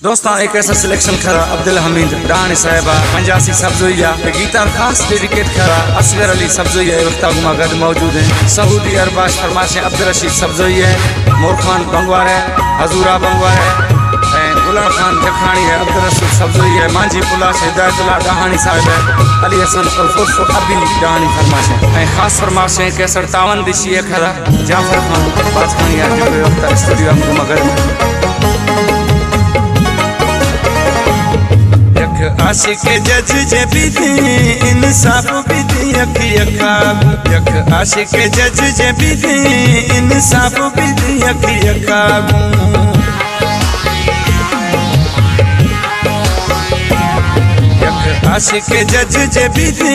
दोस्तों एक ऐसा सिलेक्शन खरा अब्दुल हमीद डानी साहिबा 85 सब्जोया गीता खास डेडिकेट खरा असगर अली सब्जोया वक्त गुमा गद मौजूद हैं सऊदी अरबाश फरमाशे अब्दुल रशीद सब्जोई है मोर खान बंगवार है हजूरा बंगवार है गुलाम खान जखानी है अब्दुल रशीद सब्जोई है मांझी पुला से हिदायतुल्लाह डाहानी साहिब है अली हसन उर्फ अबी डानी फरमाशे खास फरमाशे कैसर तावन दिशी है खरा जाफर खान बादखानी है जो वक्त स्टूडियो हम गुमा गद आशिक जज जे बिधी इंसाफ बिधी अखी अखागू यक आशिक जज जे बिधी इंसाफ बिधी अखी अखागू यक आशिक जज जे बिधी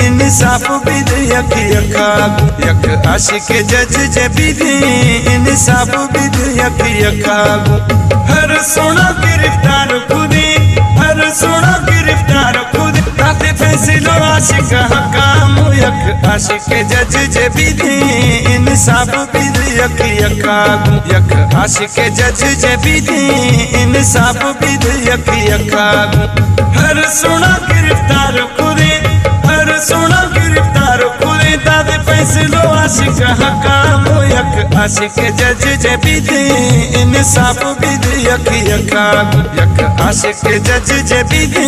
इंसाफ बिधी अखी अखागू यक आशिक जज जे बिधी इंसाफ बिधी अखी अखागू हर सोना गिरफ्तार खुदी हर सोना गिरफ्तार खुद ताते फैसलो आशिक हकाम यक आशिक जज जे बिधी इंसाफ बिधी अखी अखागू यक आशिक जज जे बिधी इंसाफ बिधी अखी अखागू हर सोना गिरफ्तार खुदे हर सोना गिरफ्तार खुदे ताते फैसलो आशिक हकाम यक आशिक जज जे बिधी इंसाफ बिधी अखी अखागू यक आशिक जज जे बिधी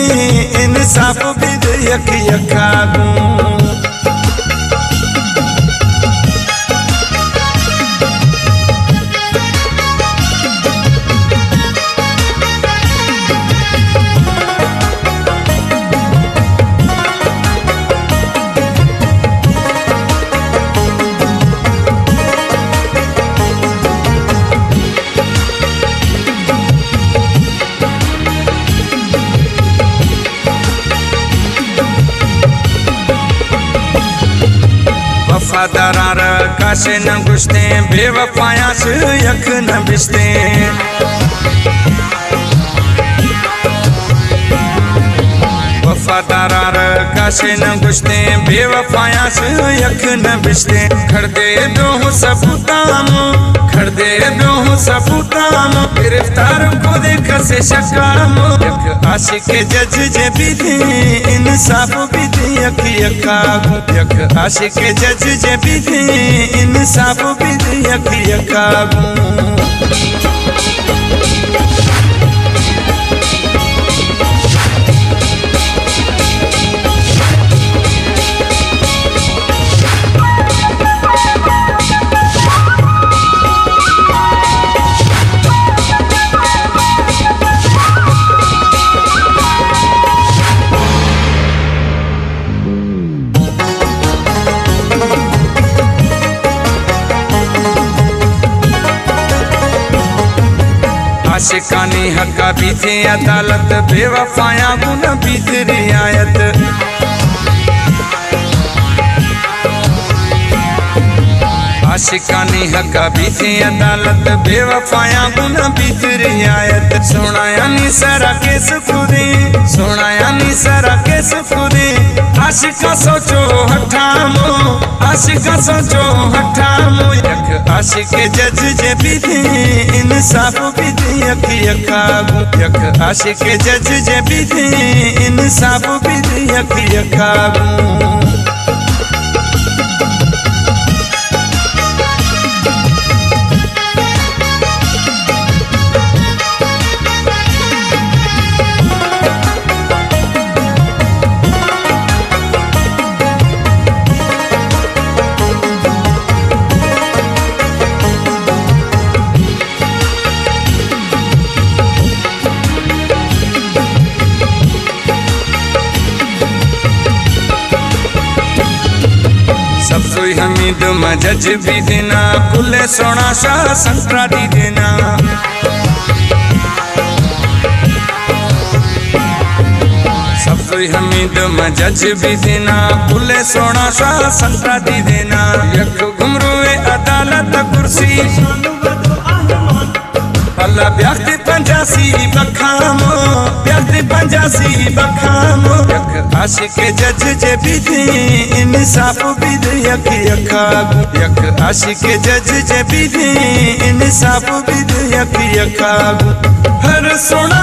इंसाफ बिधी अखी अखागू वफादार काशे न गुश्ते बेवफाया से यक न बिश्ते वफादार काशे न गुश्ते बेवफाया से यक न बिश्ते खड़ दे दो सबूताम खड़ दे दो सबूताम गिरफ्तार को देख से शकाम यक आशिक जज जे बिधी इंसाफ बिधी अखी अखागू यक आशिक जज जे बिधी इंसाफ बिधी अखी अखागू आशिकानी हक्का बीते अदालत बेवफाया गुन बीत रियायत आशिकानी हक्का बीते अदालत बेवफाया गुन बीत रियायत सोनाया नी सारा केस खुदे सोनाया नी सारा केस खुदे आशिका सोचो हठामो आशिका सोचो हठामो यक आशिक जज जे बिधी इंसाफ बिधी अखी अखागू यक आशिक जज जे बिधी इंसाफ बिधी अखी अखागू सब्जोई हमीद मजज भी देना कुले सोना शाह संतरा दी देना सब्जोई हमीद मजज भी देना कुले सोना शाह संतरा दी देना यक घुमरुए अदालत कुर्सी अल्लाह ब्याख्ती 85 बखामो ब्याख्ती 85 बखामो यक आशिक जज जे बिधी इंसाफ बिधी अखी अखागू यक आशिक जज जे बिधी इंसाफ बिधी अखी अखागू हर सोना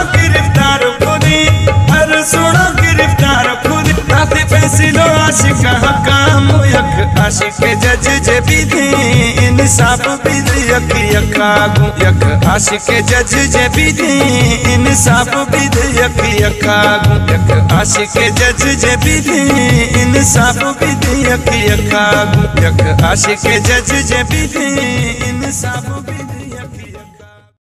फैसलो आशिक हकाम यक आशिक जज जे विधि इंसाफ विधि यक यकागु यक आशिक जज जे विधि इंसाफ विधि यक यकागु यक आशिक जज जे विधि इंसाफ विधि यक यकागु यक आशिक जज जे विधि इंसाफ विधि